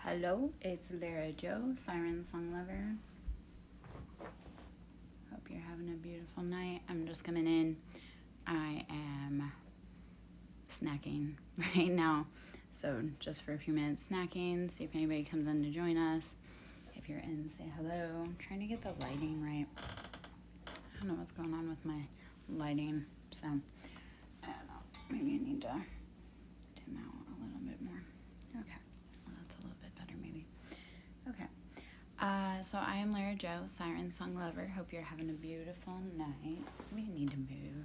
Hello, it's Lara Joe, SirenSong lover. Hope you're having a beautiful night. I'm just coming in. I am snacking right now. So just for a few minutes snacking, see if anybody comes in to join us. If you're in, say hello. I'm trying to get the lighting right. I don't know what's going on with my lighting, so I don't know. Maybe I need to dim out a little bit more. Okay, well, that's a little bit better maybe. Okay, so I am Lara Joe, SirenSong lover. Hope you're having a beautiful night. Maybe you need to move.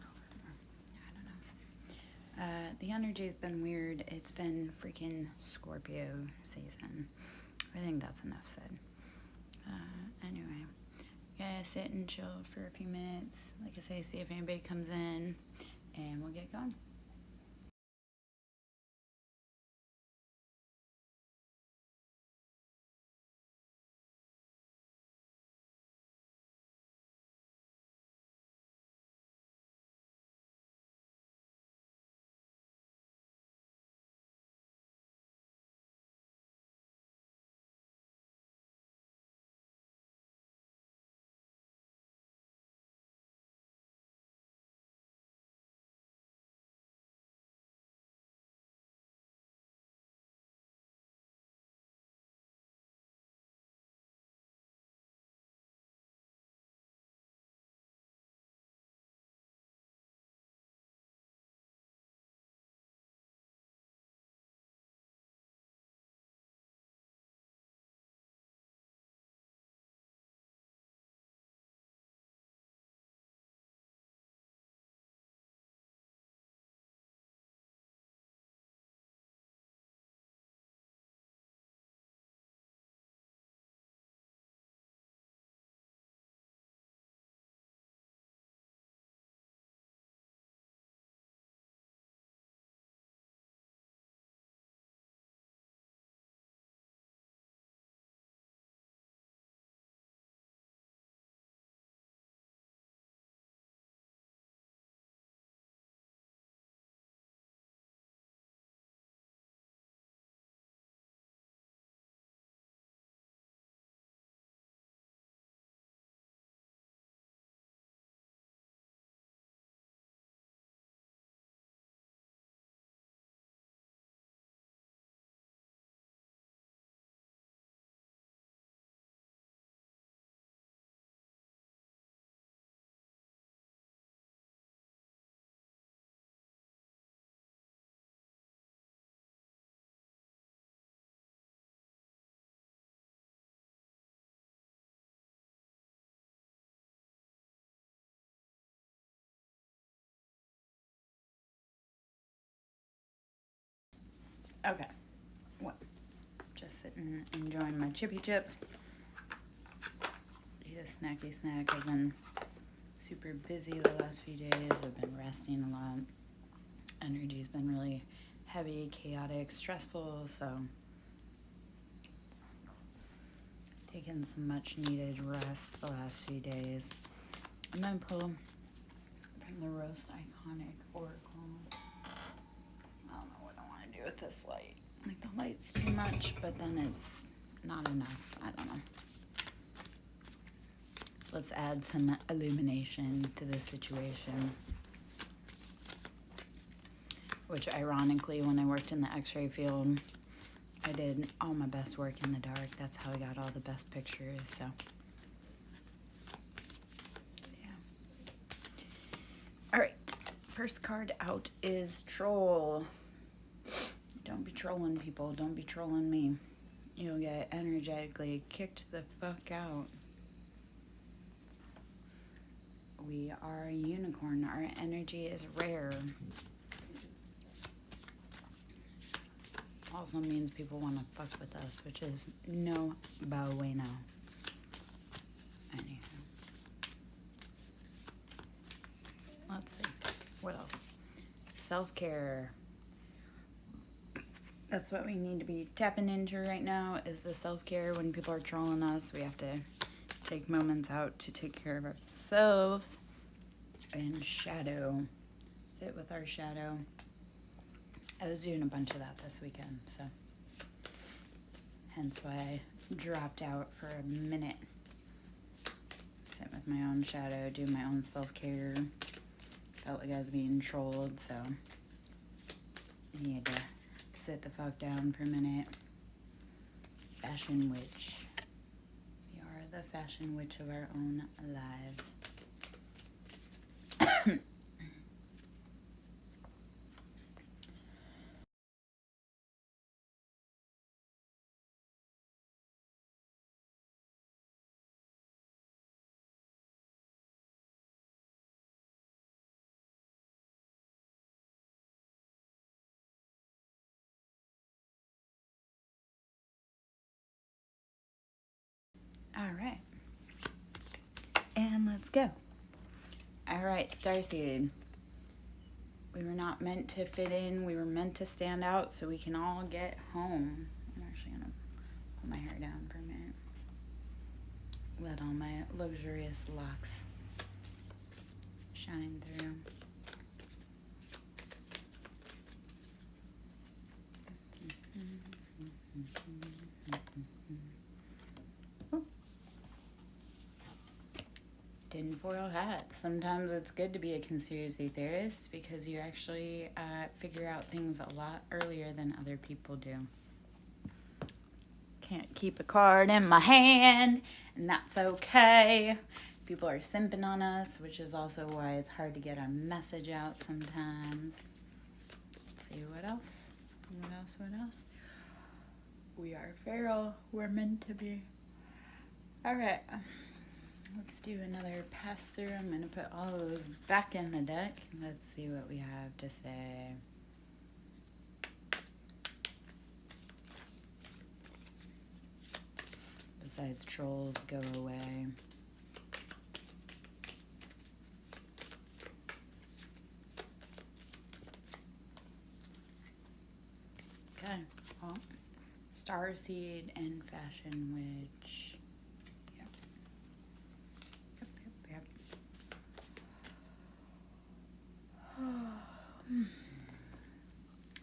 I don't know. The energy's been weird. It's been freaking Scorpio season. I think that's enough said. Anyway, yeah, sit and chill for a few minutes. Like I say, see if anybody comes in, and we'll get going. Okay, well, just sitting enjoying my chippy chips. Eat a snacky snack. I've been super busy the last few days. I've been resting a lot. Energy's been really heavy, chaotic, stressful, so taking some much needed rest the last few days. I'm gonna pull from the Roast Iconic Oracle. I don't know what I want to do with this light. Like, the light's too much, but then it's not enough. I don't know. Let's add some illumination to the situation. Which, ironically, when I worked in the x-ray field, I did all my best work in the dark. That's how I got all the best pictures, so. Yeah. All right. First card out is Troll. Don't be trolling people. Don't be trolling me. You'll get energetically kicked the fuck out. We are a unicorn. Our energy is rare. Also means people want to fuck with us, which is no bueno. Anywho. Let's see. What else? Self-care. That's what we need to be tapping into right now, is the self-care. When people are trolling us, we have to take moments out to take care of ourselves and shadow. Sit with our shadow. I was doing a bunch of that this weekend, so hence why I dropped out for a minute. Sit with my own shadow, do my own self-care. Felt like I was being trolled, so I needed to sit the fuck down for a minute. Fashion witch. We are the fashion witch of our own lives. All right. And let's go. All right, Starseed. We were not meant to fit in. We were meant to stand out so we can all get home. I'm actually going to pull my hair down for a minute. Let all my luxurious locks shine through. Tinfoil hat. Sometimes it's good to be a conspiracy theorist because you actually figure out things a lot earlier than other people do. Can't keep a card in my hand, and that's okay. People are simping on us, which is also why it's hard to get our message out sometimes. Let's see what else. What else? We are feral. We're meant to be. All right. Let's do another pass through. I'm going to put all of those back in the deck. Let's see what we have to say. Besides trolls, go away. Okay. Well, Starseed and Fashion Witch. Yep.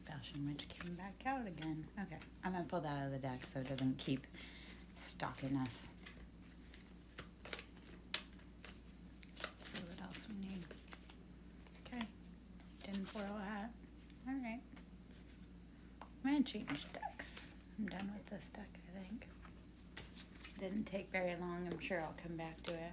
Fashion Witch came back out again. Okay. I'm going to pull that out of the deck so it doesn't keep stalking us. See what else we need. Okay. Tinfoil hat. All right. I'm going to change decks. I'm done with this deck, I think. Didn't take very long. I'm sure I'll come back to it.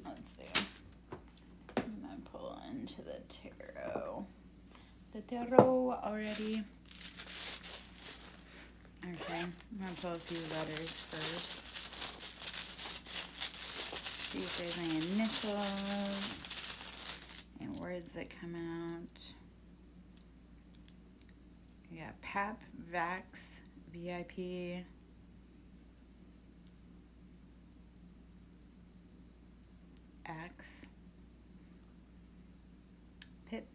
Let's see. I'm going to pull into the tarot. The tarot already. Okay, I'm going to pull a few letters first. See if there's any initials and words that come out. We got PAP, VAX, VIP, Axe, PIP,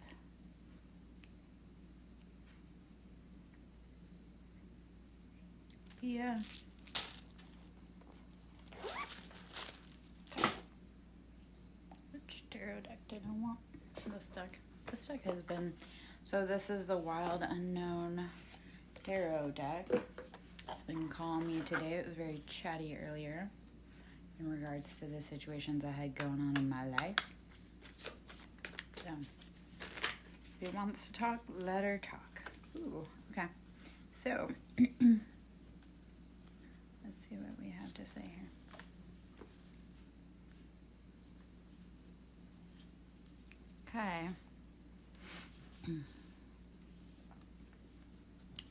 yeah. Which tarot deck did I want? This deck. This deck has been, so this is the Wild Unknown tarot deck. It's been calling me today. It was very chatty earlier in regards to the situations I had going on in my life. So, if he wants to talk, let her talk. Ooh, okay. So, let's see what we have to say here. Okay.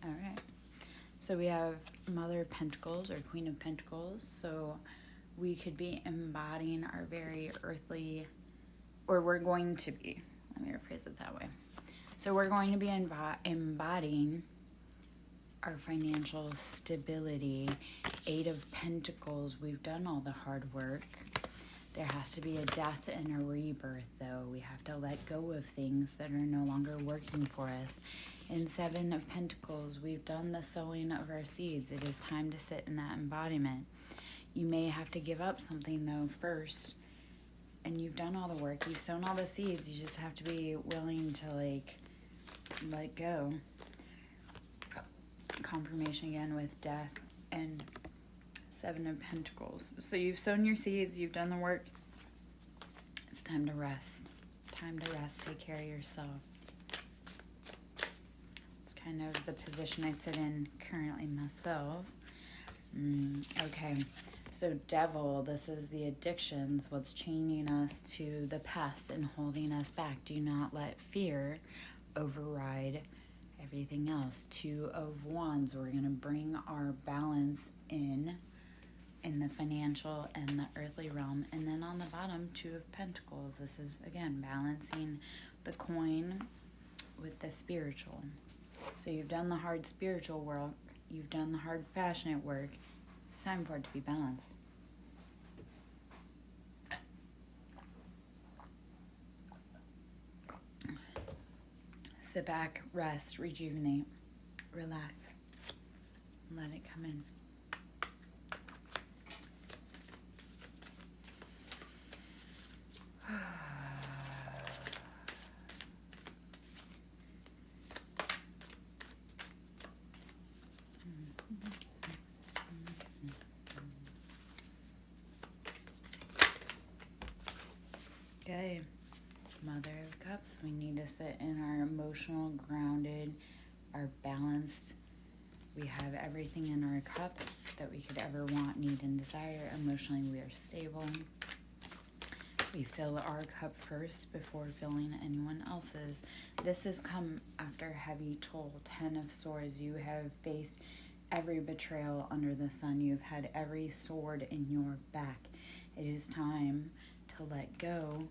All right. So we have Mother of Pentacles or Queen of Pentacles. So we could be embodying our very earthly, or we're going to be, let me rephrase it that way. So we're going to be embodying our financial stability. Eight of Pentacles, we've done all the hard work. There has to be a death and a rebirth, though. We have to let go of things that are no longer working for us. In Seven of Pentacles, we've done the sowing of our seeds. It is time to sit in that embodiment. You may have to give up something, though, first And you've done all the work. You've sown all the seeds. You just have to be willing to, like, let go. Confirmation again with death and Seven of Pentacles. So you've sown your seeds. You've done the work. It's time to rest. Time to rest. Take care of yourself. It's kind of the position I sit in currently myself. Okay. So devil, this is the addictions, what's chaining us to the past and holding us back. Do not let fear override everything else. Two of Wands, we're going to bring our balance in the financial and the earthly realm. And then on the bottom, Two of Pentacles. This is, again, balancing the coin with the spiritual. So you've done the hard spiritual work. You've done the hard passionate work. It's time for it to be balanced. Sit back, rest, rejuvenate, relax, let it come in. Okay, Mother of Cups, we need to sit in our emotional, grounded, our balanced. We have everything in our cup that we could ever want, need, and desire. Emotionally, we are stable. We fill our cup first before filling anyone else's. This has come after heavy toll. 10 of Swords. You have faced every betrayal under the sun. You've had every sword in your back. It is time to let go,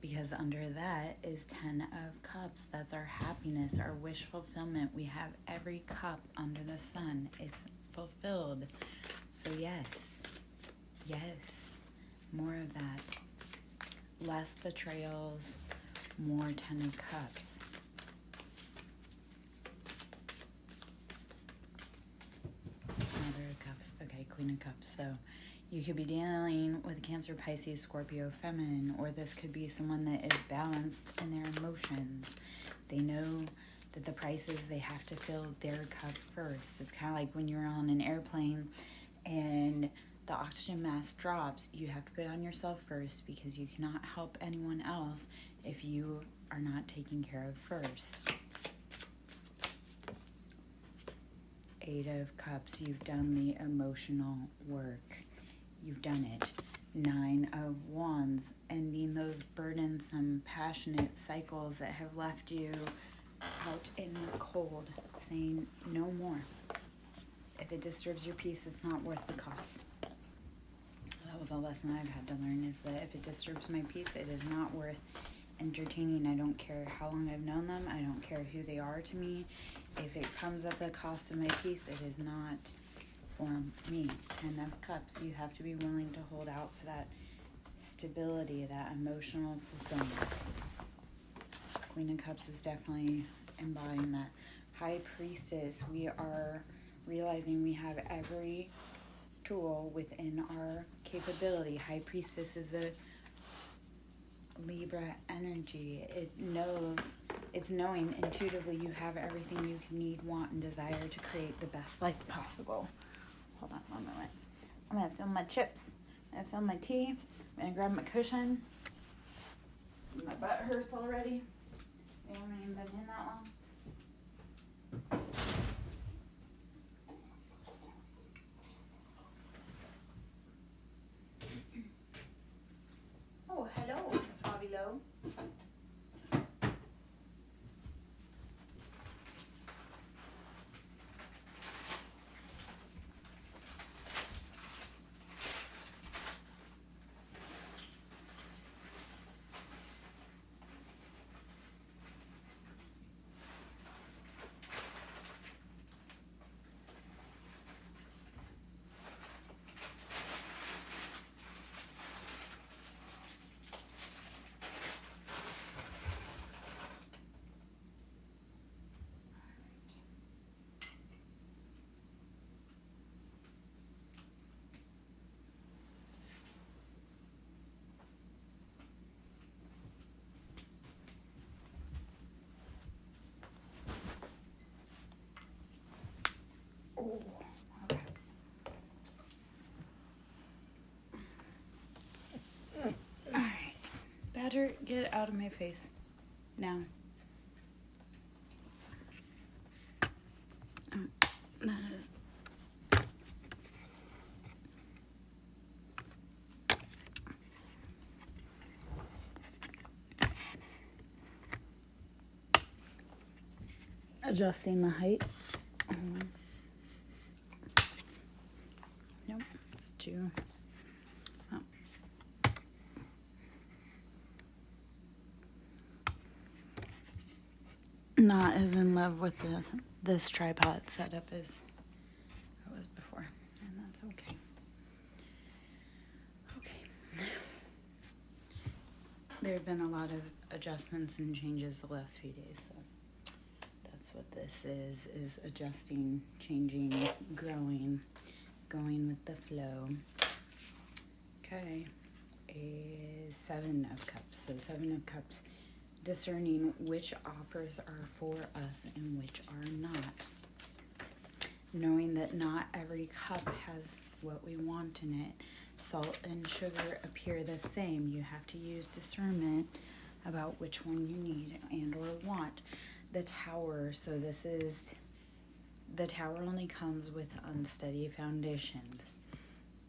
because under that is 10 of Cups. That's our happiness, our wish fulfillment. We have every cup under the sun. It's fulfilled. So yes, more of that. Less betrayals, more 10 of Cups. Mother of Cups. Okay, Queen of Cups. So you could be dealing with Cancer, Pisces, Scorpio, Feminine, or this could be someone that is balanced in their emotions. They know that the prices, they have to fill their cup first. It's kind of like when you're on an airplane and the oxygen mask drops, you have to put it on yourself first, because you cannot help anyone else if you are not taken care of first. 8 of Cups, you've done the emotional work. You've done it. 9 of Wands, ending those burdensome, passionate cycles that have left you out in the cold, saying no more. If it disturbs your peace, it's not worth the cost. That was a lesson I've had to learn, is that if it disturbs my peace, it is not worth entertaining. I don't care how long I've known them. I don't care who they are to me. If it comes at the cost of my peace, it is not for me. 10 of Cups, you have to be willing to hold out for that stability, that emotional fulfillment. Queen of Cups is definitely embodying that. High Priestess, we are realizing we have every tool within our capability. High Priestess is a Libra energy. It knows, it's knowing intuitively you have everything you can need, want, and desire to create the best life possible. Hold on one moment. I'm going to film my chips. I'm going to film my tea. I'm going to grab my cushion. My butt hurts already. I haven't even been in that long. Oh, hello, Bobby Lowe. Badger, get out of my face. Now. That is... Adjusting the height. Nope, it's too... Oh. Not as in love with this tripod setup as I was before, and that's okay. Okay. There have been a lot of adjustments and changes the last few days, so that's what this is adjusting, changing, growing, going with the flow. Okay, a 7 of Cups. So 7 of Cups, discerning which offers are for us and which are not. Knowing that not every cup has what we want in it. Salt and sugar appear the same. You have to use discernment about which one you need and or want. The Tower, so this is, the Tower only comes with unsteady foundations.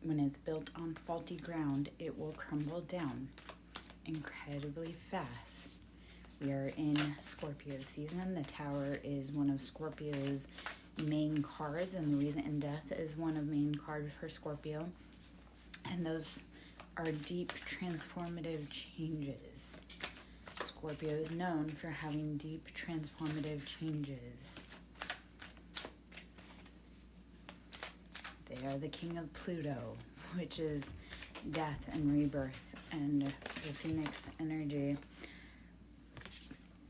When it's built on faulty ground, it will crumble down incredibly fast. We are in Scorpio season. The Tower is one of Scorpio's main cards, and the reason in death is one of main cards for Scorpio. And those are deep transformative changes. Scorpio is known for having deep transformative changes. They are the king of Pluto, which is death and rebirth, and the Phoenix energy.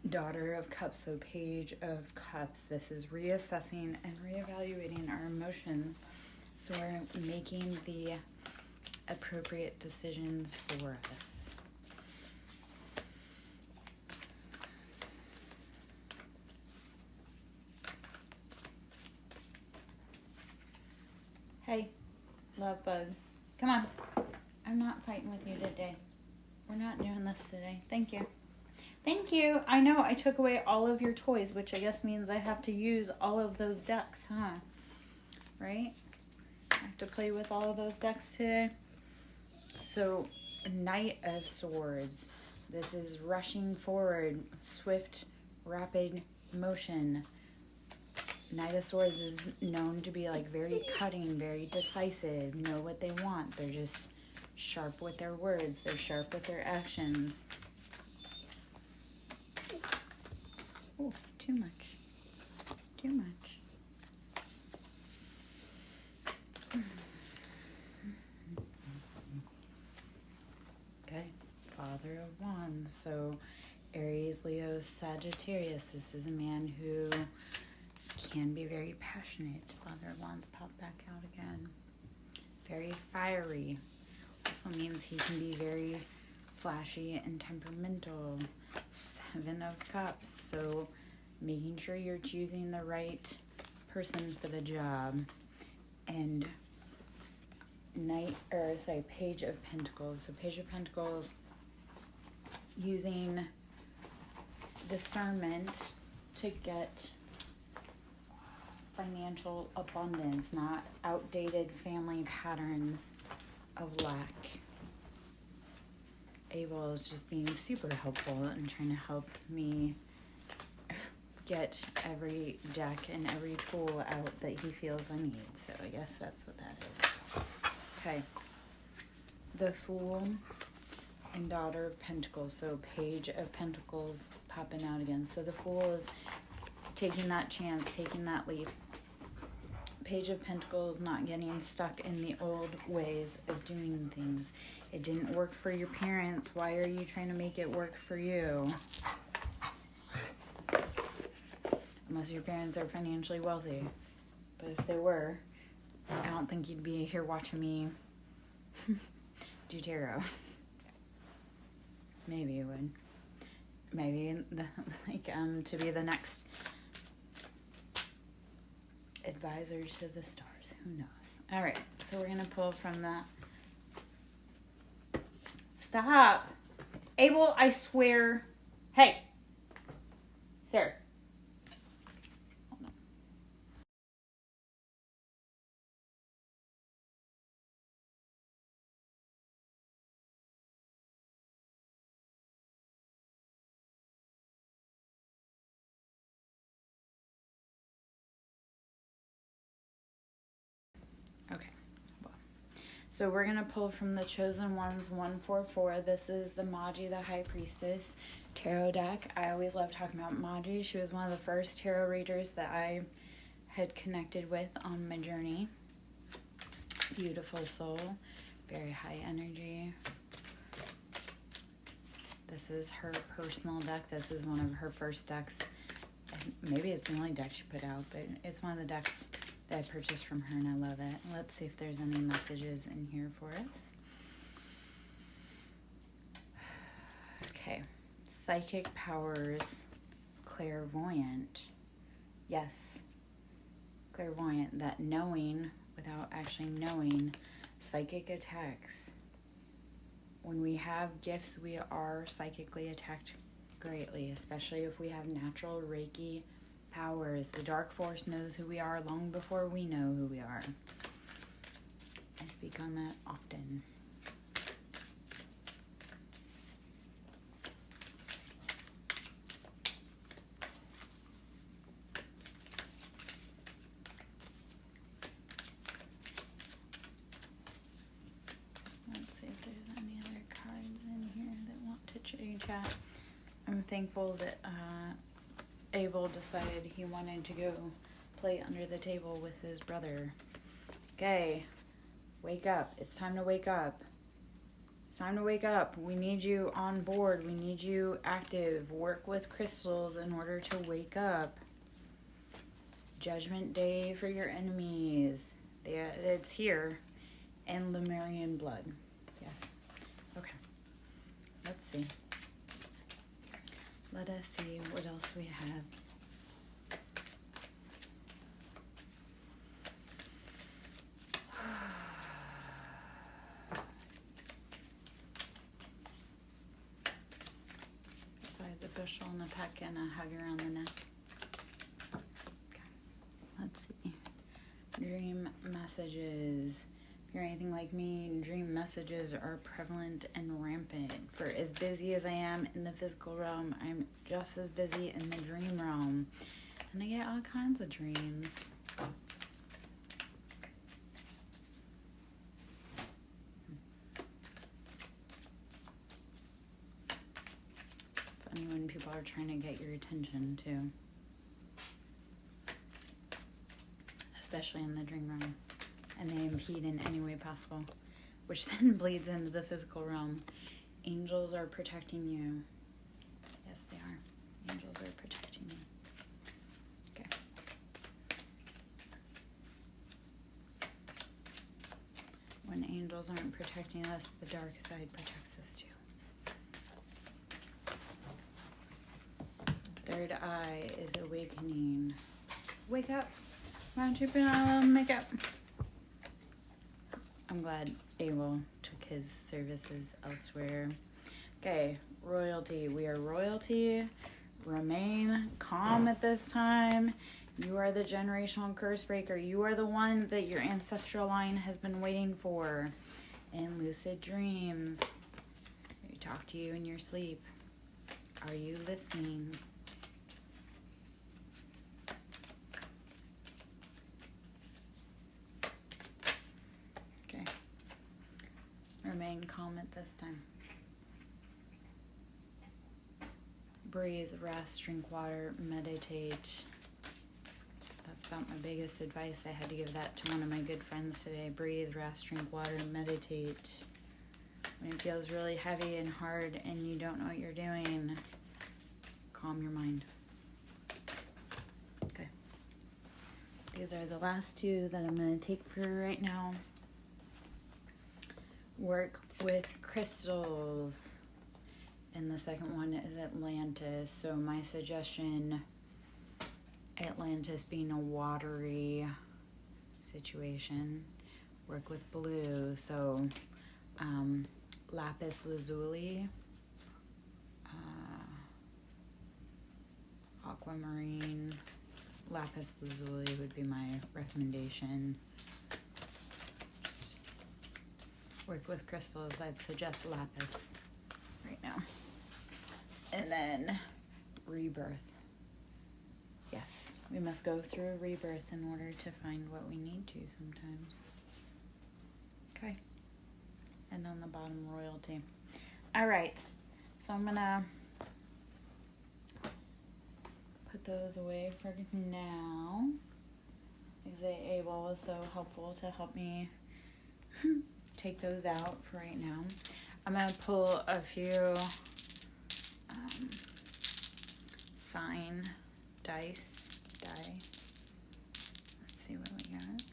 Daughter of Cups, so Page of Cups. This is reassessing and reevaluating our emotions, so we're making the appropriate decisions for us. Hey, love bug. Come on. I'm not fighting with you today. We're not doing this today. Thank you. Thank you. I know I took away all of your toys, which I guess means I have to use all of those decks, huh? Right? I have to play with all of those decks today. So, Knight of Swords. This is rushing forward, swift, rapid motion. Knight of Swords is known to be like very cutting, very decisive, know what they want. They're just sharp with their words. They're sharp with their actions. Oh, too much. Too much. Okay, Father of Wands. So Aries, Leo, Sagittarius. This is a man who can be very passionate. Father of Wands popped back out again. Very fiery. Also means he can be very flashy and temperamental. 7 of Cups. So making sure you're choosing the right person for the job. And Page of Pentacles. So Page of Pentacles, using discernment to get financial abundance, not outdated family patterns of lack. Abel is just being super helpful and trying to help me get every deck and every tool out that he feels I need. So I guess that's what that is. Okay. The Fool and Daughter of Pentacles. So Page of Pentacles popping out again. So the Fool is taking that chance, taking that leap. Page of Pentacles, not getting stuck in the old ways of doing things. It didn't work for your parents. Why are you trying to make it work for you? Unless your parents are financially wealthy. But if they were, I don't think you'd be here watching me do tarot. Maybe you would. Maybe to be the next advisor to the stars. Who knows? All right, so we're gonna pull from that. Stop, Abel, I swear. Hey. Sir. Okay. Well, so we're going to pull from the Chosen Ones 144. This is the Magi, the High Priestess tarot deck. I always love talking about Magi. She was one of the first tarot readers that I had connected with on my journey. Beautiful soul. Very high energy. This is her personal deck. This is one of her first decks. Maybe it's the only deck she put out, but it's one of the decks that I purchased from her, and I love it. Let's see if there's any messages in here for us. Okay. Psychic powers. Clairvoyant. Yes. Clairvoyant. That knowing without actually knowing. Psychic attacks. When we have gifts, we are psychically attacked greatly, especially if we have natural Reiki powers. The dark force knows who we are long before we know who we are. I speak on that often. Let's see if there's any other cards in here that want to chitty chat. I'm thankful that Abel decided he wanted to go play under the table with his brother. Okay, wake up. It's time to wake up. It's time to wake up. We need you on board. We need you active. Work with crystals in order to wake up. Judgment Day for your enemies. It's here. And Lemurian blood. Yes. Okay. Let's see. Let us see what else we have. Beside the bushel and a peck and a hug around the neck. Okay. Let's see. Dream messages. If you're anything like me, dream messages are prevalent and rampant. For as busy as I am in the physical realm, I'm just as busy in the dream realm. And I get all kinds of dreams. It's funny when people are trying to get your attention, too. Especially in the dream realm. And they impede in any way possible, which then bleeds into the physical realm. Angels are protecting you. Yes, they are. Angels are protecting you. Okay. When angels aren't protecting us, the dark side protects us too. Third eye is awakening. Wake up. Why don't you put on makeup? I'm glad Abel took his services elsewhere. Okay, royalty. We are royalty. Remain calm at this time. You are the generational curse breaker. You are the one that your ancestral line has been waiting for. In lucid dreams, they talk to you in your sleep. Are you listening? Remain calm at this time. Breathe, rest, drink water, meditate. That's about my biggest advice. I had to give that to one of my good friends today. Breathe, rest, drink water, meditate. When it feels really heavy and hard and you don't know what you're doing, calm your mind. Okay. These are the last two that I'm going to take for right now. Work with crystals. And the second one is Atlantis. So my suggestion, Atlantis being a watery situation. Work with blue. So lapis lazuli aquamarine, lapis lazuli would be my recommendation. Just work with crystals. I'd suggest lapis right now. And then rebirth. Yes, we must go through a rebirth in order to find what we need to sometimes. Okay. And on the bottom, royalty. All right. So I'm going to put those away for now. Because Abel was so helpful to help me take those out for right now. I'm going to pull a few sign die. Let's see what we got.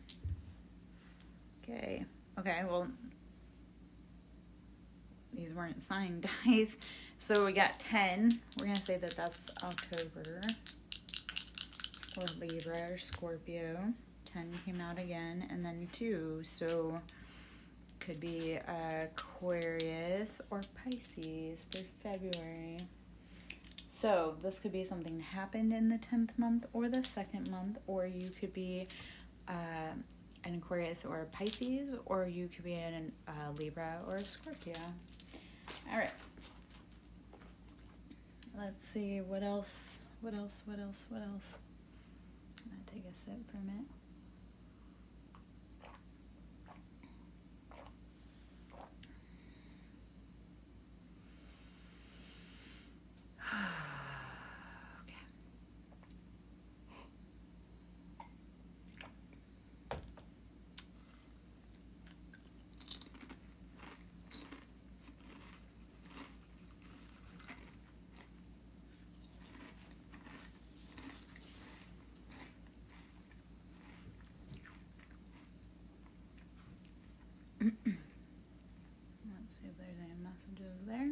Okay, well, these weren't sign dice. So we got 10. We're going to say that that's October. Or Libra or Scorpio. 10 came out again. And then 2. So could be Aquarius or Pisces for February. So this could be something that happened in the 10th month or the 2nd month, or you could be an Aquarius or a Pisces, or you could be an Libra or a Scorpio. All right. Let's see, what else? I'm going to take a sip from it. Let's see if there's any messages there.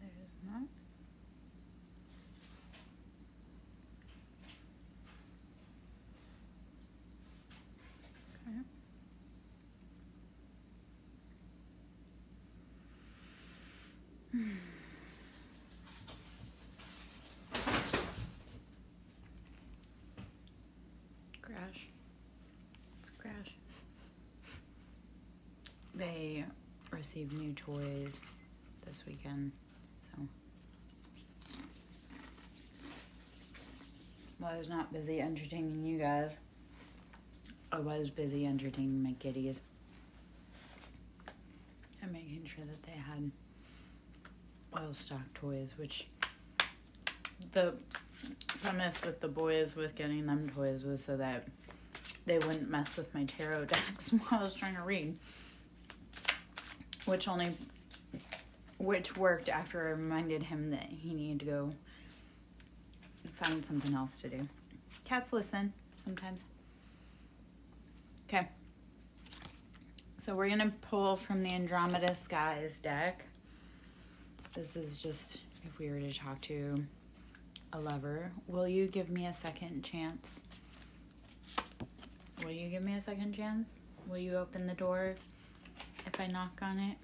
There is not. Okay. Crash. It's a crash. They received new toys this weekend, so while I was not busy entertaining you guys, I was busy entertaining my kitties and making sure that they had well-stocked toys, which the premise with the boys with getting them toys was so that they wouldn't mess with my tarot decks while I was trying to read. Which worked after I reminded him that he needed to go find something else to do. Cats listen sometimes. Okay. So we're going to pull from the Andromeda Skies deck. This is just if we were to talk to a lover. Will you give me a second chance? Will you give me a second chance? Will you open the door if I knock on it?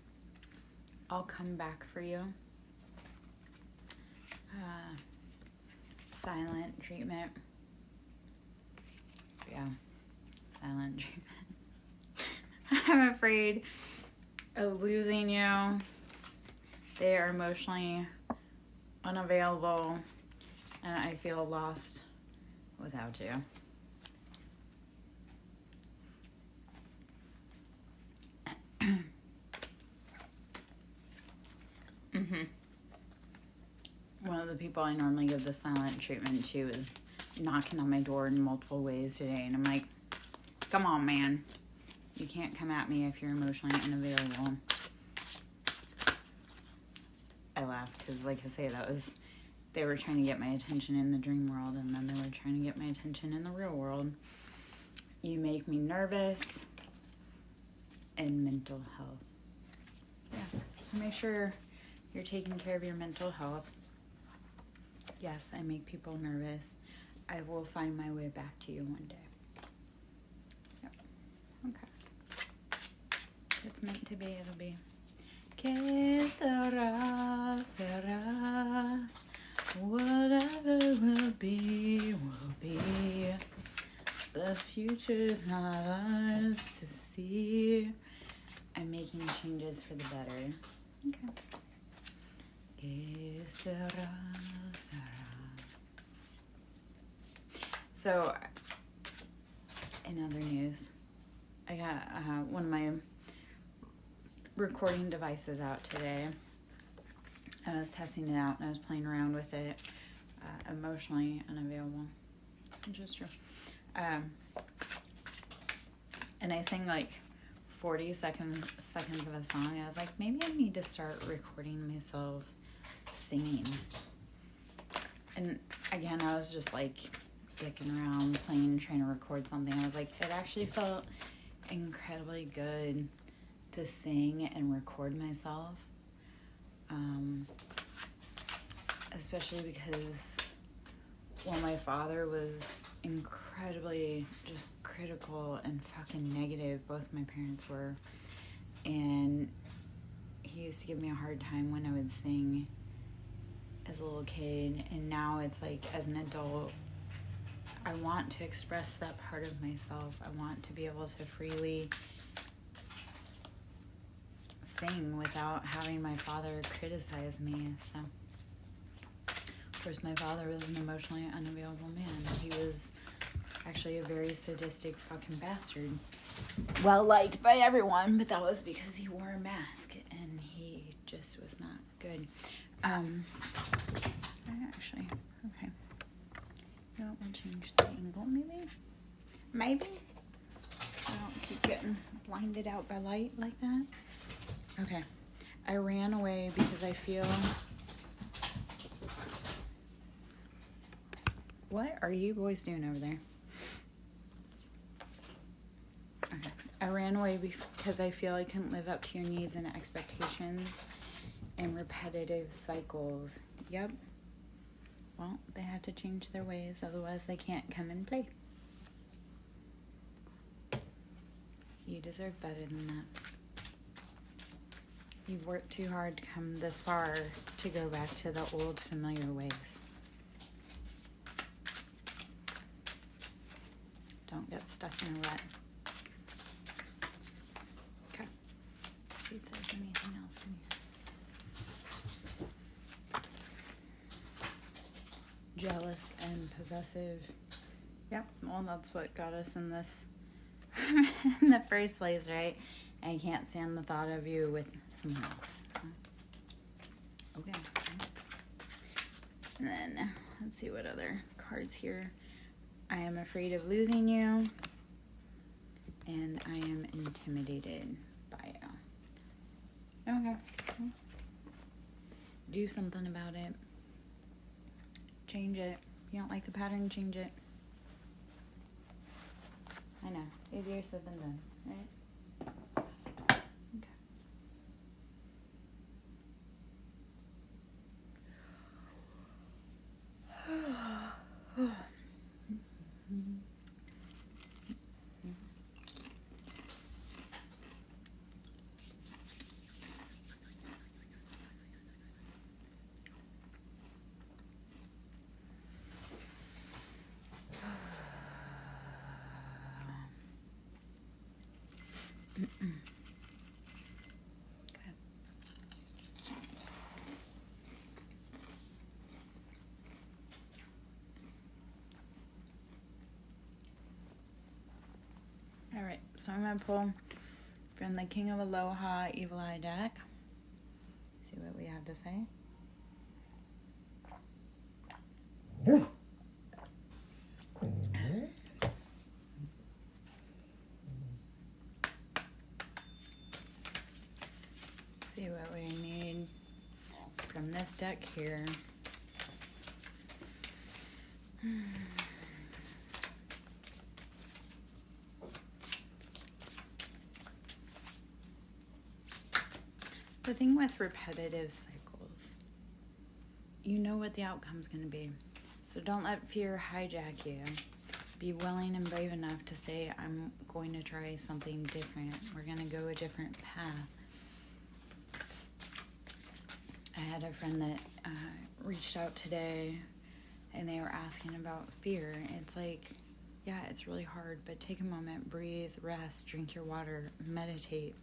I'll come back for you. Silent treatment. Yeah, silent treatment. I'm afraid of losing you. They are emotionally unavailable, and I feel lost without you. One of the people I normally give the silent treatment to is knocking on my door in multiple ways today, and I'm like, come on, man. You can't come at me if you're emotionally unavailable. I laugh because, like I say, they were trying to get my attention in the dream world, and then they were trying to get my attention in the real world. You make me nervous and mental health. Yeah, so make sure you're taking care of your mental health. Yes, I make people nervous. I will find my way back to you one day. Yep. Okay. It's meant to be, it'll be. Que sera, sera. Whatever will future's not ours to see. I'm making changes for the better. Okay. So, in other news, I got one of my recording devices out today. I was testing it out and I was playing around with it. Emotionally unavailable, which is true. And I sang like 40 seconds of a song. I was like, maybe I need to start recording myself singing. And again, I was just like dicking around, trying to record something. I was like, it actually felt incredibly good to sing and record myself. Especially because my father was incredibly just critical and fucking negative. Both my parents were. And he used to give me a hard time when I would sing as a little kid. And now it's like, as an adult, I want to express that part of myself. I want to be able to freely sing without having my father criticize me. So, of course, my father was an emotionally unavailable man. He was actually a very sadistic fucking bastard. Well liked by everyone, but that was because he wore a mask and he just was not good. Okay. You know, we'll change the angle, maybe? So I don't keep getting blinded out by light like that. Okay. I ran away because I feel... What are you boys doing over there? Okay. I ran away because I feel I couldn't live up to your needs and expectations and repetitive cycles. Yep. Well, they have to change their ways, otherwise they can't come and play. You deserve better than that. You've worked too hard to come this far to go back to the old familiar ways. Don't get stuck in a rut. Okay. Let's see if there's anything else in here. Jealous and possessive. Yep, well, that's what got us in this in the first place, right? I can't stand the thought of you with someone else. Okay. And then, let's see what other cards here. I am afraid of losing you, and I am intimidated by you. Okay. Do something about it. Change it. If you don't like the pattern, change it. I know. Easier said than done, right? Okay. Alright, so I'm going to pull from the King of Aloha Evil Eye deck. See what we have to say. See what we need from this deck here. The thing with repetitive cycles, you know what the outcome's going to be. So don't let fear hijack you. Be willing and brave enough to say, I'm going to try something different. We're going to go a different path. I had a friend that reached out today, and they were asking about fear. It's like, Yeah, it's really hard, but take a moment, breathe, rest, drink your water, meditate.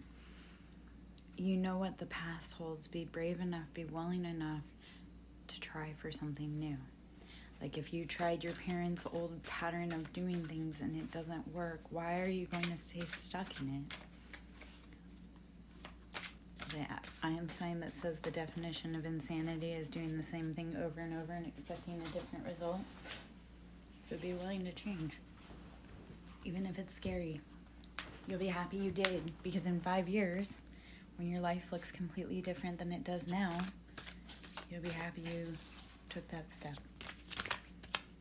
You know what the past holds. Be brave enough, be willing enough to try for something new. Like if you tried your parents' old pattern of doing things and it doesn't work, why are you going to stay stuck in it? The Einstein that says the definition of insanity is doing the same thing over and over and expecting a different result. So be willing to change. Even if it's scary, you'll be happy you did, because in 5 years, when your life looks completely different than it does now, you'll be happy you took that step.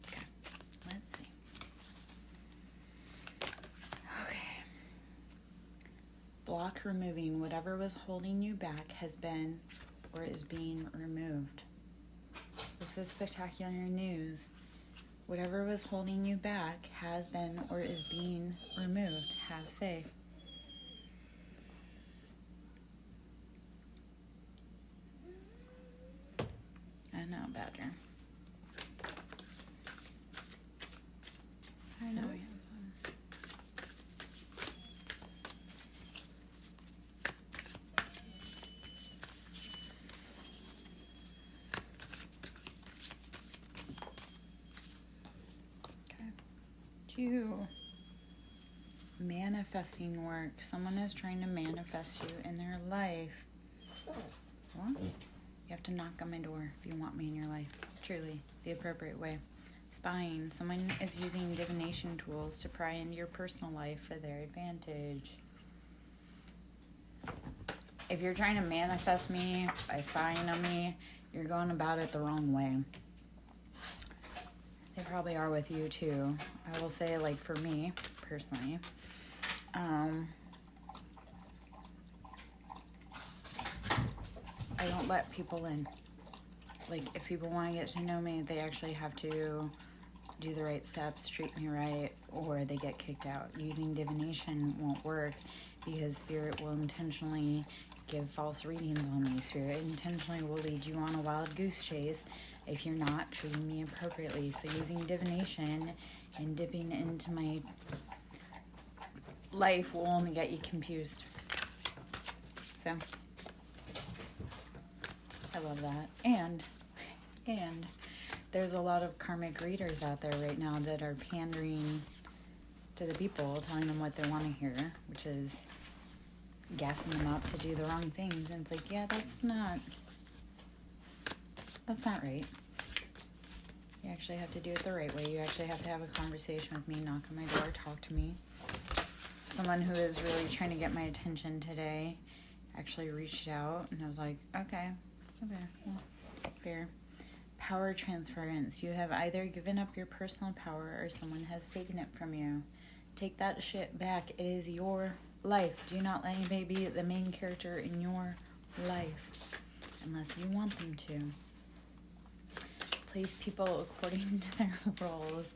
Okay, let's see. Okay. Block removing. Whatever was holding you back has been or is being removed. This is spectacular news. Whatever was holding you back has been or is being removed. Have faith. I know, Badger. I know he has some. Okay. 2. Manifesting work. Someone is trying to manifest you in their life. What? You have to knock on my door if you want me in your life. Truly, the appropriate way. Spying. Someone is using divination tools to pry into your personal life for their advantage. If you're trying to manifest me by spying on me, you're going about it the wrong way. They probably are with you too. I will say, like, for me, personally, I don't let people in. Like, if people want to get to know me, they actually have to do the right steps, treat me right, or they get kicked out. Using divination won't work because Spirit will intentionally give false readings on me. Spirit intentionally will lead you on a wild goose chase if you're not treating me appropriately. So using divination and dipping into my life will only get you confused. So I love that. And there's a lot of karmic readers out there right now that are pandering to the people, telling them what they want to hear, which is gassing them up to do the wrong things. And it's like, yeah, that's not right. You actually have to do it the right way. You actually have to have a conversation with me, knock on my door, talk to me. Someone who is really trying to get my attention today actually reached out, and I was like, okay, well, fair. Power transference. You have either given up your personal power or someone has taken it from you. Take that shit back. It is your life. Do not let anybody be the main character in your life unless you want them to. Place people according to their roles.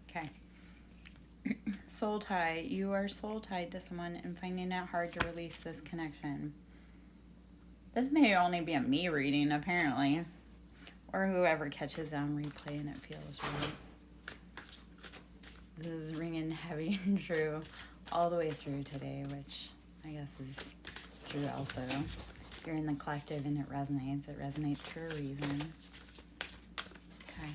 Okay. Soul tie. You are soul tied to someone and finding it hard to release this connection. This may only be a me reading, apparently. Or whoever catches it on replay and it feels right. This is ringing heavy and true all the way through today, which I guess is true also. If you're in the collective and it resonates for a reason. Okay.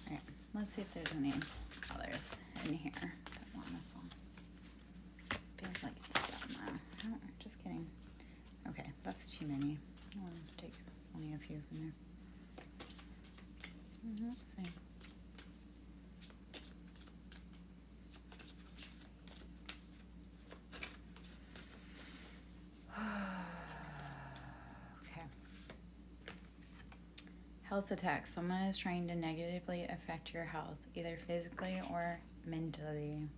Alright, let's see if there's any others in here that want to fall. Feels like it's done though. Oh, just kidding. Okay, that's too many. I'll take only a few from there. Let's see. Okay. Health attacks. Someone is trying to negatively affect your health, either physically or mentally.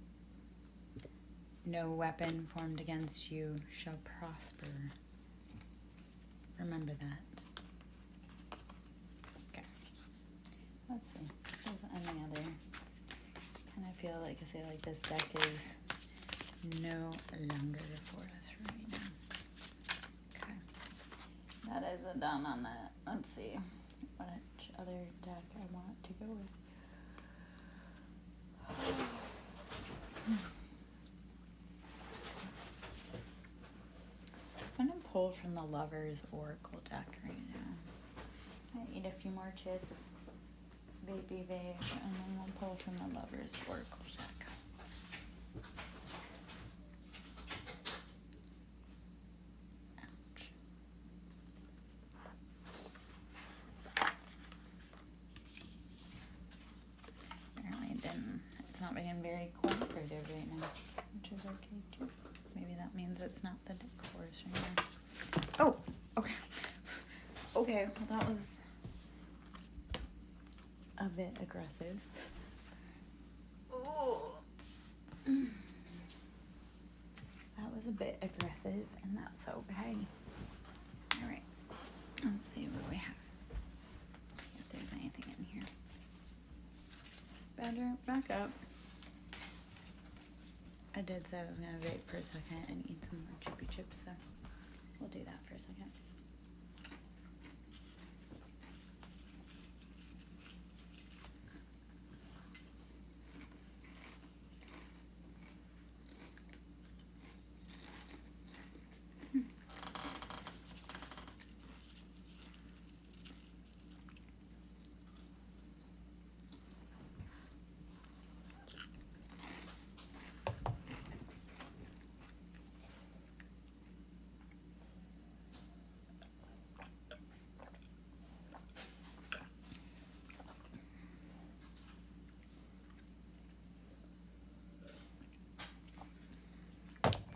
No weapon formed against you shall prosper. Remember that. Let's see. If there's any other. Kind of feel like I say like this deck is no longer for us right now. Okay. That is a done on that. Let's see which other deck I want to go with. I'm going to pull from the Lovers Oracle deck right now. I eat a few more chips, baby babe, and then we'll pull from the Lovers Oracle deck. Ouch. Apparently it's not being very cooperative right now, which is okay too. Maybe that means it's not the deck for us right now. Oh, okay. Okay, well that was a bit aggressive. Oh. That was a bit aggressive, and that's okay. Alright, let's see what we have. If there's anything in here. Better back up. I did say I was going to vape for a second and eat some more chippy chips, so we'll do that for a second.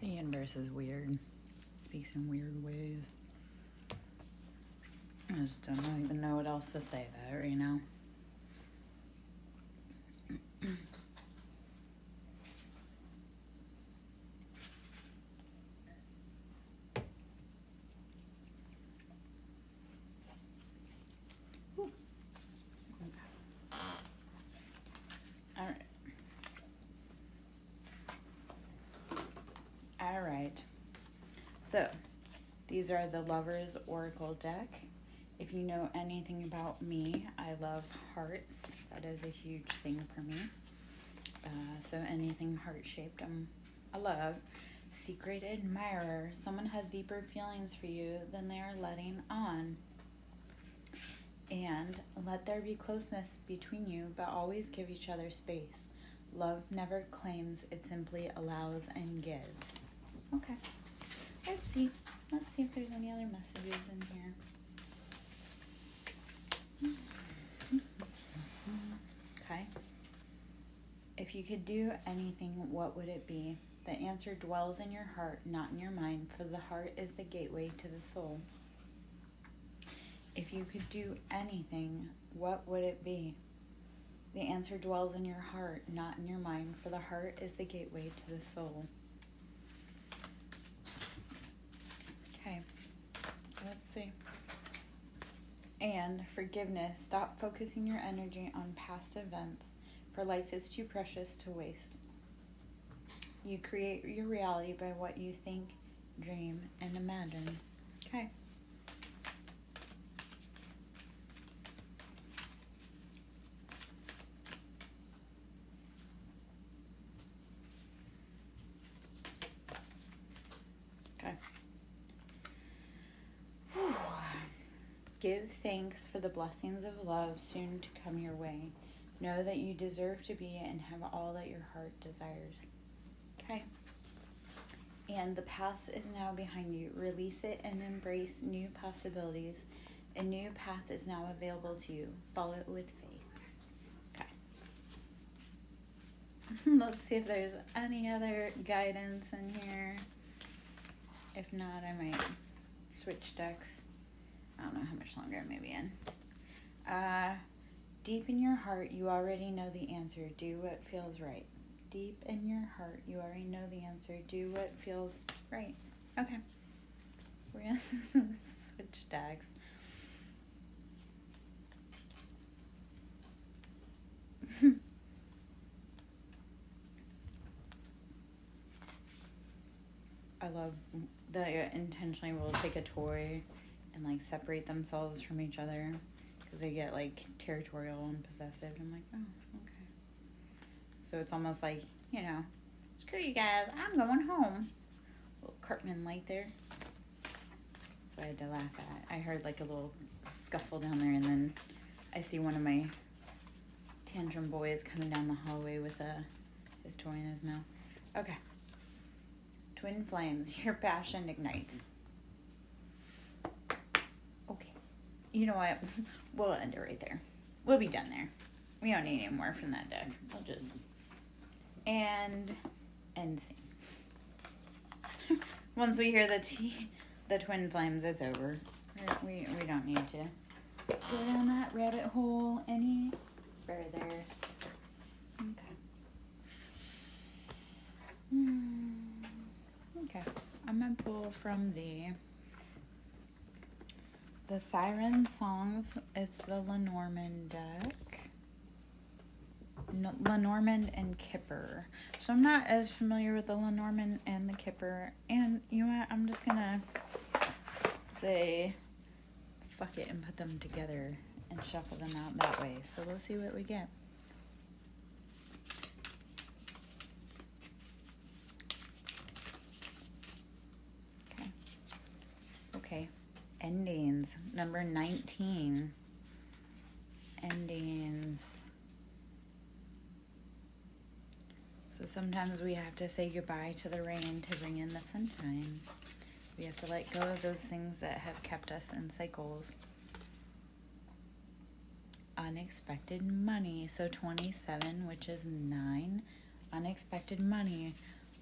The universe is weird. Speaks in weird ways. I just don't even know what else to say about it right now. Okay. All right. All right. So, these are the Lovers Oracle deck. If you know anything about me, I love hearts. That is a huge thing for me. So anything heart-shaped, I love. Secret admirer. Someone has deeper feelings for you than they are letting on. And let there be closeness between you, but always give each other space. Love never claims, it simply allows and gives. Okay. Let's see if there's any other messages in here. Okay. If you could do anything, what would it be? The answer dwells in your heart, not in your mind, for the heart is the gateway to the soul. If you could do anything, what would it be? The answer dwells in your heart, not in your mind, for the heart is the gateway to the soul. Okay, let's see. And forgiveness. Stop focusing your energy on past events, for life is too precious to waste. You create your reality by what you think, dream, and imagine. Okay. Okay. Whew. Give thanks for the blessings of love soon to come your way. Know that you deserve to be and have all that your heart desires. Okay. And the past is now behind you. Release it and embrace new possibilities. A new path is now available to you. Follow it with faith. Okay. Let's see if there's any other guidance in here. If not, I might switch decks. I don't know how much longer I may be in. Deep in your heart, you already know the answer. Do what feels right. Deep in your heart, you already know the answer. Do what feels right. Okay. We're going to switch decks. I love that intentionally will take a toy and like separate themselves from each other because they get like territorial and possessive. I'm like, oh, okay. So it's almost like, you know, screw you guys, I'm going home. Little Cartman light there. That's what I had to laugh at. I heard like a little scuffle down there, and then I see one of my tantrum boys coming down the hallway with his toy in his mouth. Okay. Twin flames, your passion ignites. Okay. You know what? We'll end it right there. We'll be done there. We don't need any more from that deck. We'll just end scene. Once we hear the twin flames, it's over. We don't need to go down that rabbit hole any further. Okay. Okay. I'm gonna pull from the SirenSongs. It's the Lenormand deck. Lenormand and Kipper. So I'm not as familiar with the Lenormand and the Kipper. And you know what? I'm just gonna say fuck it and put them together and shuffle them out that way. So we'll see what we get. Okay. Endings. Number 19. Endings. So sometimes we have to say goodbye to the rain to bring in the sunshine. We have to let go of those things that have kept us in cycles. Unexpected money. So 27, which is 9. Unexpected money.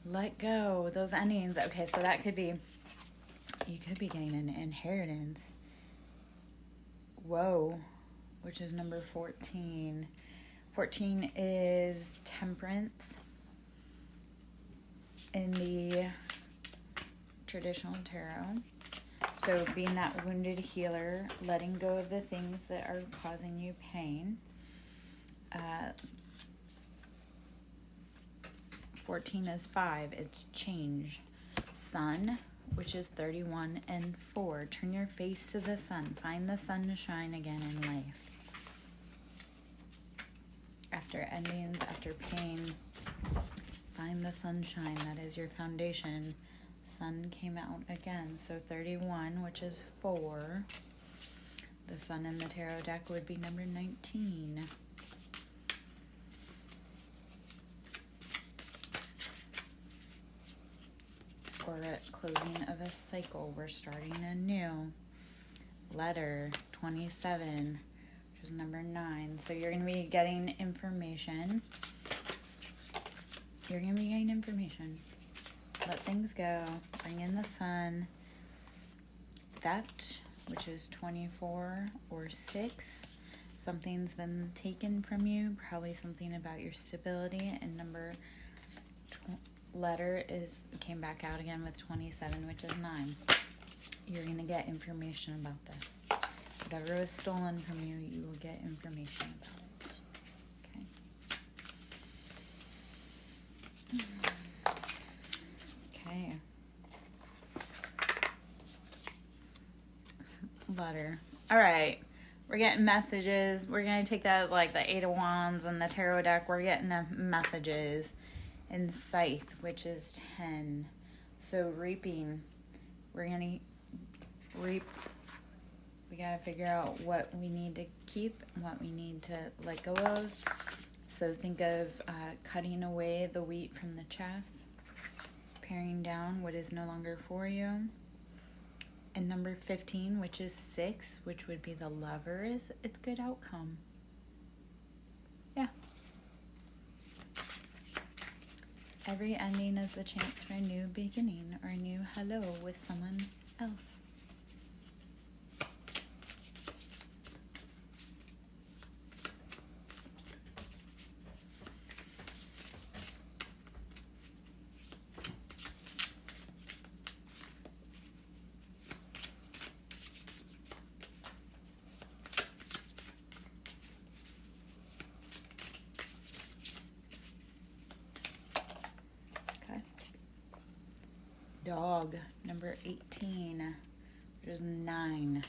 Let go. Those endings. Okay, so that could be, you could be getting an inheritance. Whoa, which is number 14. 14 is temperance in the traditional tarot. So being that wounded healer, letting go of the things that are causing you pain. 14 is 5. It's change. Sun, which is 31 and 4. Turn your face to the sun. Find the sun to shine again in life. After endings, after pain, find the sunshine. That is your foundation. Sun came out again. So 31, which is 4. The sun in the tarot deck would be number 19. Or a closing of a cycle. We're starting anew. Letter 27, which is number 9. So you're going to be getting information. You're going to be getting information. Let things go. Bring in the sun. Theft, which is 24 or 6. Something's been taken from you. Probably something about your stability. And number letter came back out again with 27, which is 9. You're going to get information about this. Whatever was stolen from you, you will get information about it. Okay. Letter. All right. We're getting messages. We're going to take that as like the 8 of Wands and the tarot deck. We're getting the messages. And Scythe, which is 10. So reaping. We're going to reap. We got to figure out what we need to keep and what we need to let go of. So think of cutting away the wheat from the chaff. Paring down what is no longer for you. And number 15, which is 6, which would be the Lovers, it's good outcome. Yeah. Every ending is a chance for a new beginning or a new hello with someone else. Dog, number 18, which is 9.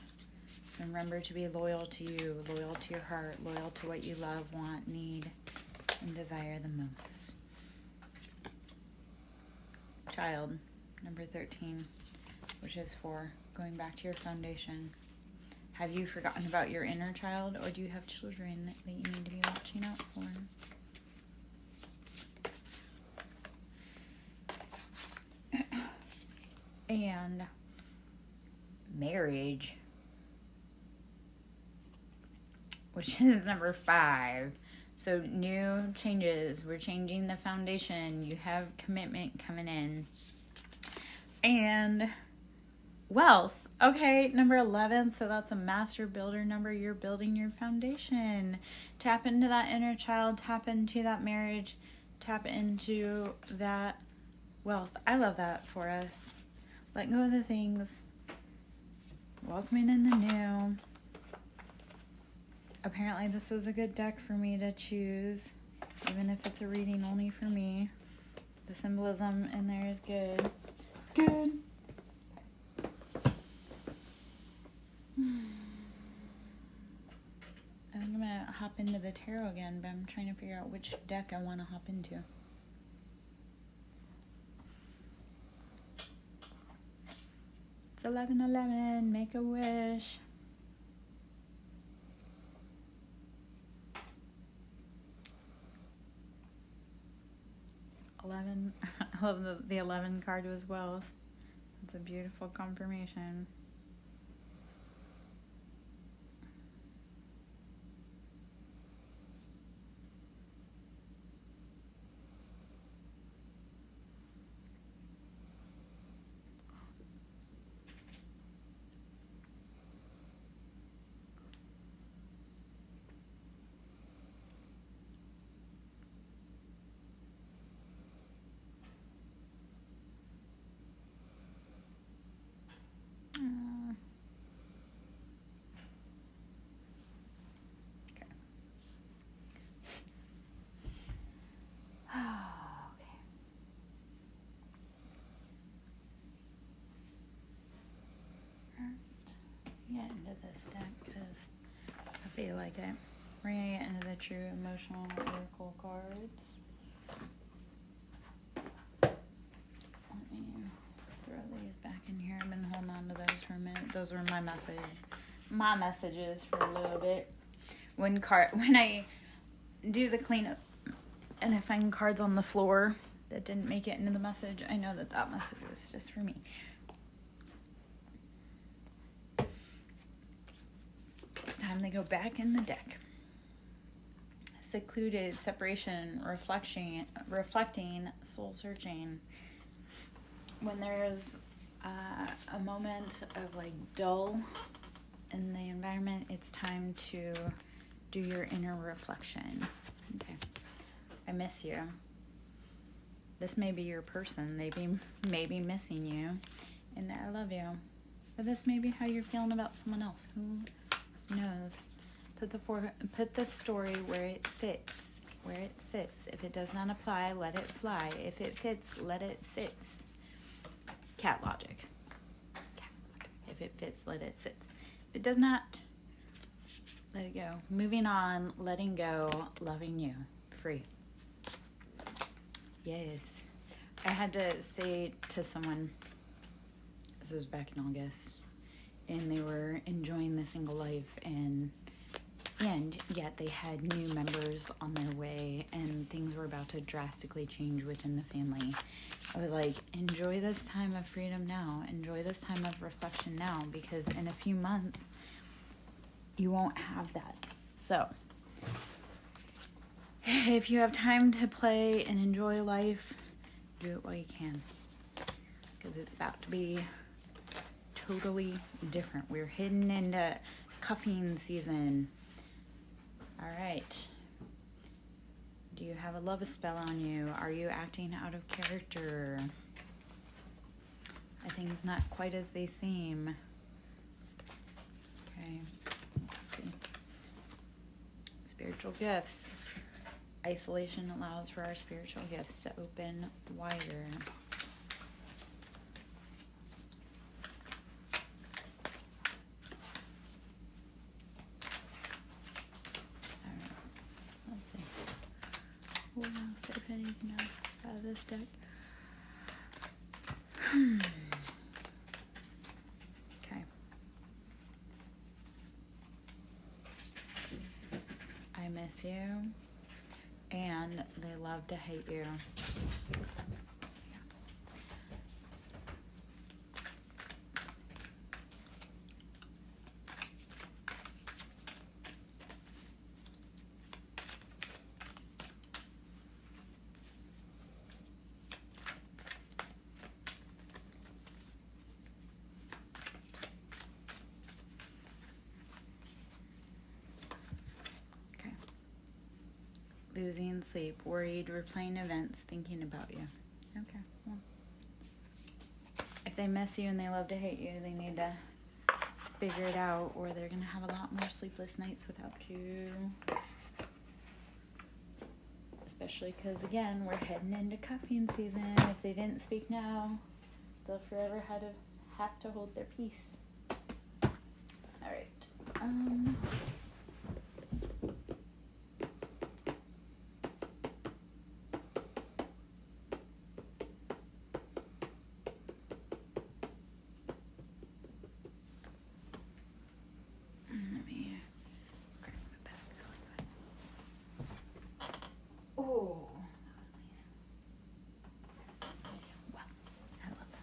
So remember to be loyal to you, loyal to your heart, loyal to what you love, want, need, and desire the most. Child, number 13, which is 4, going back to your foundation. Have you forgotten about your inner child, or do you have children that you need to be watching out for? And marriage, which is number 5. So new changes. We're changing the foundation. You have commitment coming in. And wealth. Okay, number 11. So that's a master builder number. You're building your foundation. Tap into that inner child. Tap into that marriage. Tap into that wealth. I love that for us. Let go of the things. Welcoming in the new. Apparently this was a good deck for me to choose, even if it's a reading only for me. The symbolism in there is good. It's good. I think I'm going to hop into the tarot again, but I'm trying to figure out which deck I want to hop into. It's 11:11. Make a wish. 11. I love the 11 card was wealth. It's a beautiful confirmation. Get into this deck because I feel like it. We're going to get into the true emotional oracle cards. Let me throw these back in here. I've been holding on to those for a minute. Those were my messages for a little bit. When I do the cleanup and I find cards on the floor that didn't make it into the message, I know that message was just for me. It's time they go back in the deck. Secluded, separation, reflecting, soul searching. When there's a moment of like dull in the environment, it's time to do your inner reflection. Okay. I miss you. This may be your person. They may be missing you. And I love you. But this may be how you're feeling about someone else. Who knows? Put the story where it fits, where it sits. If it does not apply, let it fly. If it fits, let it sit. Cat logic. If it fits, let it sit. If it does not, let it go. Moving on, letting go, loving you. Free. Yes. I had to say to someone, this was back in August, and they were enjoying the single life, and yet they had new members on their way, and things were about to drastically change within the family. I was like, enjoy this time of freedom now. Enjoy this time of reflection now, because in a few months, you won't have that. So, if you have time to play and enjoy life, do it while you can, because it's about to be totally different. We're heading into cuffing season. All right. Do you have a love spell on you? Are you acting out of character? Are things not quite as they seem? Okay. Let's see. Spiritual gifts. Isolation allows for our spiritual gifts to open wider. this deck. Okay. I miss you, and they love to hate you. Losing sleep, worried, replaying events, thinking about you. Okay, well. If they miss you and they love to hate you, they need to figure it out, or they're going to have a lot more sleepless nights without you. Especially because, again, we're heading into cuffing season. If they didn't speak now, they'll forever have to hold their peace. All right. Let me grab my bag really quick. Oh, that was nice. Wow, I love that.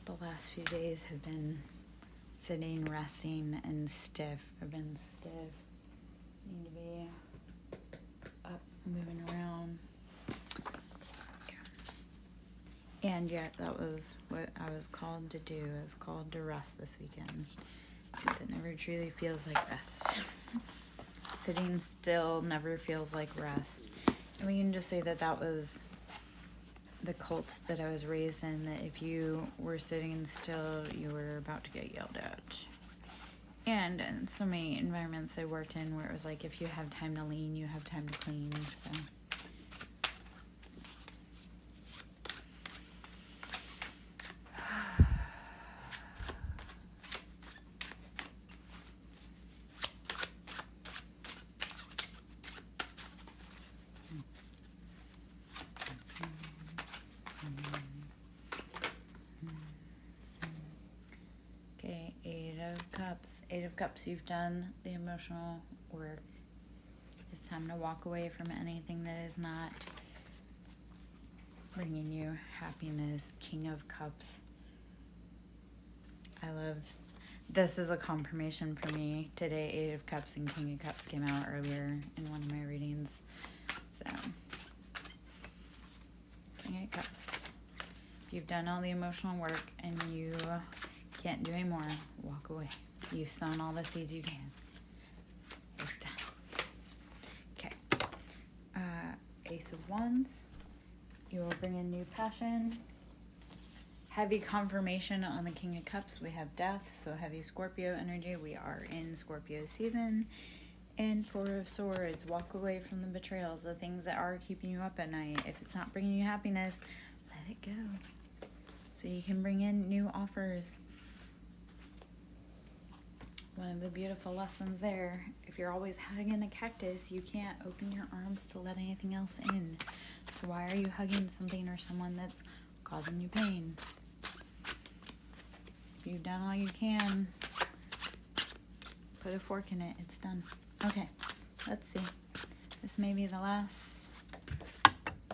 The last few days have been sitting, resting, and stiff. I've been stiff. Need to be up, moving around. And yet, that was what I was called to do. I was called to rest this weekend. It never truly feels like rest. Sitting still never feels like rest. And we can just say that that was the cult that I was raised in, that if you were sitting still, you were about to get yelled at. And in so many environments I worked in where it was like, if you have time to lean, you have time to clean, so. Okay, Eight of Cups, you've done the emotional work. It's time to walk away from anything that is not bringing you happiness. King of Cups. I love, this is a confirmation for me. Today, Eight of Cups and King of Cups came out earlier in one of my readings. So, King of Cups. If you've done all the emotional work and you can't do any more, walk away. You've sown all the seeds you can. It's done. Okay. Ace of Wands. You will bring in new passion. Heavy confirmation on the King of Cups. We have death, so heavy Scorpio energy. We are in Scorpio season. And Four of Swords. Walk away from the betrayals, the things that are keeping you up at night. If it's not bringing you happiness, let it go. So you can bring in new offers. One of the beautiful lessons there, if you're always hugging a cactus, you can't open your arms to let anything else in. So why are you hugging something or someone that's causing you pain? If you've done all you can, put a fork in it. It's done. Okay, let's see. This may be the last.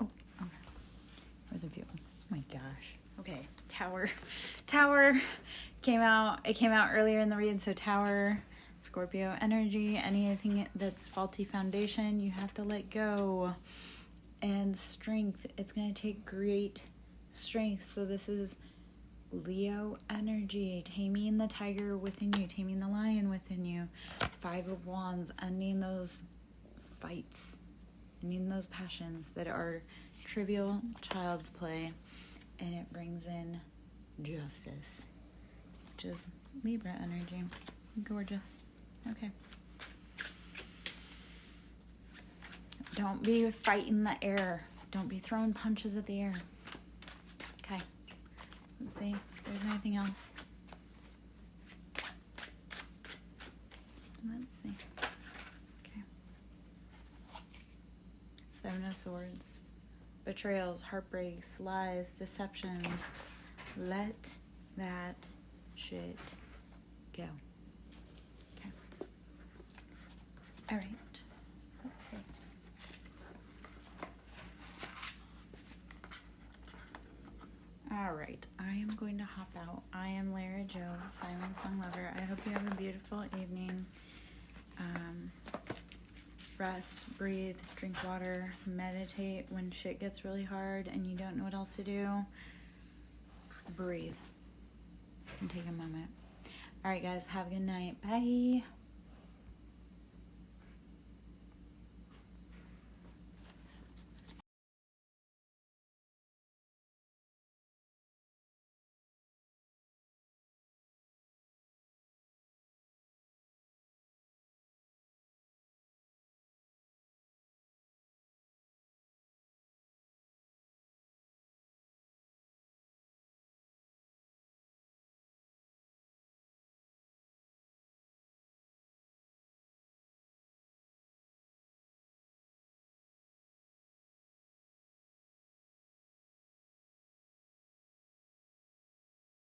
Oh, okay. There's a few. Oh my gosh. Okay, Tower. Tower came out. It came out earlier in the read, so Tower, Scorpio energy, anything that's faulty foundation, you have to let go. And strength, it's going to take great strength. So this is Leo energy, taming the tiger within you, taming the lion within you. Five of Wands, ending those fights, ending those passions that are trivial child's play. And it brings in justice, which is Libra energy. Gorgeous. Okay. Don't be fighting the air. Don't be throwing punches at the air. Okay. Let's see if there's anything else. Let's see. Okay. Seven of Swords. Betrayals, heartbreaks, lies, deceptions. Let that shit go. Okay. All right. Let's see. All right. I am going to hop out. I am Lara Jo, SirenSong lover. I hope you have a beautiful evening. Rest, breathe, drink water, meditate when shit gets really hard and you don't know what else to do. Breathe and take a moment. All right, guys, have a good night. Bye.